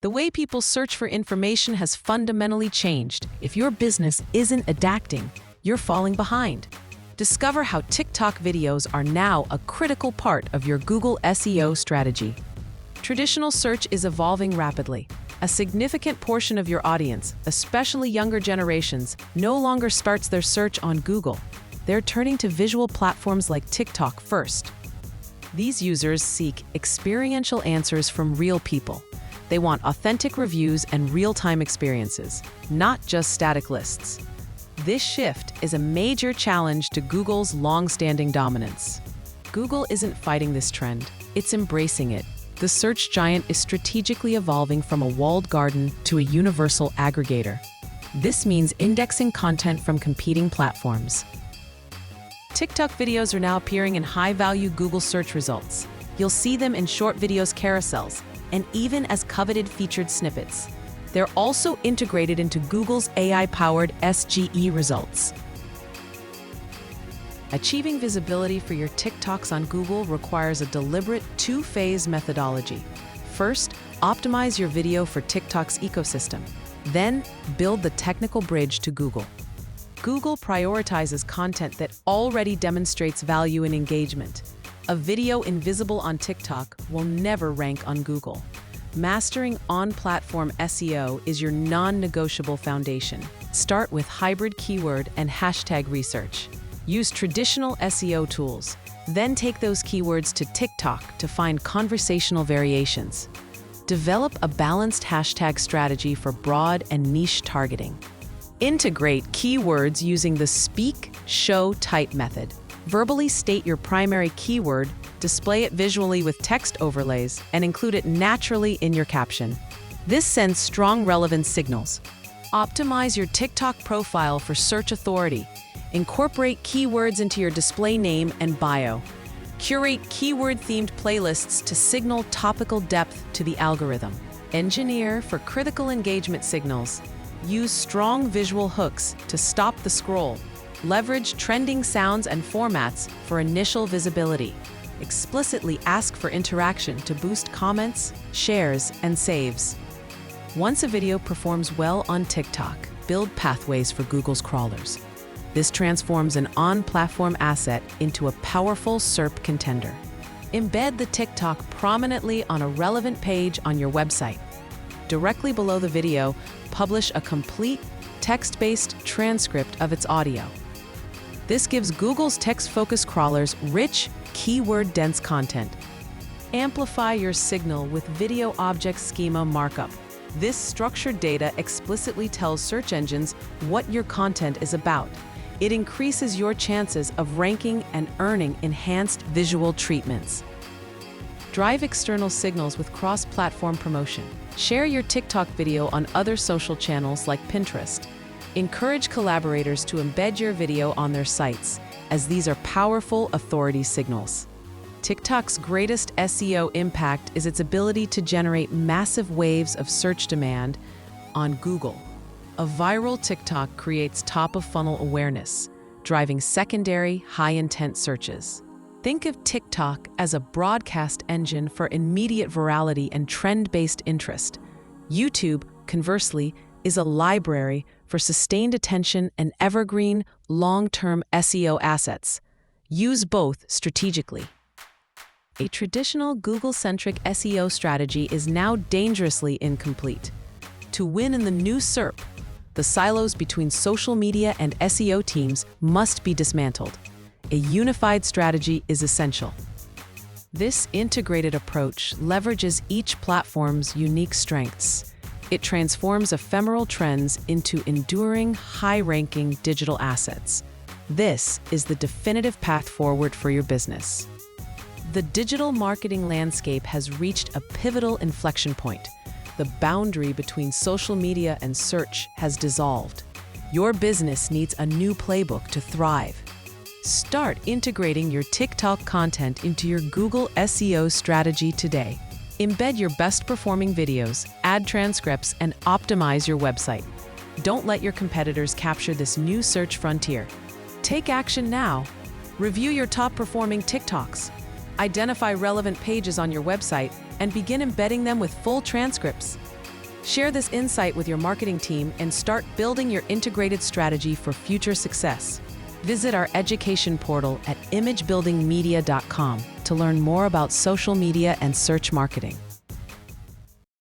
The way people search for information has fundamentally changed. If your business isn't adapting, you're falling behind. Discover how TikTok videos are now a critical part of your Google SEO strategy. Traditional search is evolving rapidly. A significant portion of your audience, especially younger generations, no longer starts their search on Google. They're turning to visual platforms like TikTok first. These users seek experiential answers from real people. They want authentic reviews and real-time experiences, not just static lists. This shift is a major challenge to Google's long-standing dominance. Google isn't fighting this trend, it's embracing it. The search giant is strategically evolving from a walled garden to a universal aggregator. This means indexing content from competing platforms. TikTok videos are now appearing in high-value Google search results. You'll see them in short videos carousels, and even as coveted featured snippets. They're also integrated into Google's AI-powered SGE results. Achieving visibility for your TikToks on Google requires a deliberate two-phase methodology. First, optimize your video for TikTok's ecosystem. Then, build the technical bridge to Google. Google prioritizes content that already demonstrates value and engagement. A video invisible on TikTok will never rank on Google. Mastering on-platform SEO is your non-negotiable foundation. Start with hybrid keyword and hashtag research. Use traditional SEO tools. Then take those keywords to TikTok to find conversational variations. Develop a balanced hashtag strategy for broad and niche targeting. Integrate keywords using the speak, show, type method. Verbally state your primary keyword, display it visually with text overlays, and include it naturally in your caption. This sends strong relevance signals. Optimize your TikTok profile for search authority. Incorporate keywords into your display name and bio. Curate keyword-themed playlists to signal topical depth to the algorithm. Engineer for critical engagement signals. Use strong visual hooks to stop the scroll. Leverage trending sounds and formats for initial visibility. Explicitly ask for interaction to boost comments, shares, and saves. Once a video performs well on TikTok, build pathways for Google's crawlers. This transforms an on-platform asset into a powerful SERP contender. Embed the TikTok prominently on a relevant page on your website. Directly below the video, publish a complete, text-based transcript of its audio. This gives Google's text-focused crawlers rich, keyword-dense content. Amplify your signal with video object schema markup. This structured data explicitly tells search engines what your content is about. It increases your chances of ranking and earning enhanced visual treatments. Drive external signals with cross-platform promotion. Share your TikTok video on other social channels like Pinterest. Encourage collaborators to embed your video on their sites, as these are powerful authority signals. TikTok's greatest SEO impact is its ability to generate massive waves of search demand on Google. A viral TikTok creates top-of-funnel awareness, driving secondary, high-intent searches. Think of TikTok as a broadcast engine for immediate virality and trend-based interest. YouTube, conversely, is a library for sustained attention and evergreen, long-term SEO assets. Use both strategically. A traditional Google-centric SEO strategy is now dangerously incomplete. To win in the new SERP, the silos between social media and SEO teams must be dismantled. A unified strategy is essential. This integrated approach leverages each platform's unique strengths. It transforms ephemeral trends into enduring, high-ranking digital assets. This is the definitive path forward for your business. The digital marketing landscape has reached a pivotal inflection point. The boundary between social media and search has dissolved. Your business needs a new playbook to thrive. Start integrating your TikTok content into your Google SEO strategy today. Embed your best-performing videos, add transcripts, and optimize your website. Don't let your competitors capture this new search frontier. Take action now. Review your top-performing TikToks. Identify relevant pages on your website and begin embedding them with full transcripts. Share this insight with your marketing team and start building your integrated strategy for future success. Visit our education portal at imagebuildingmedia.com to learn more about social media and search marketing.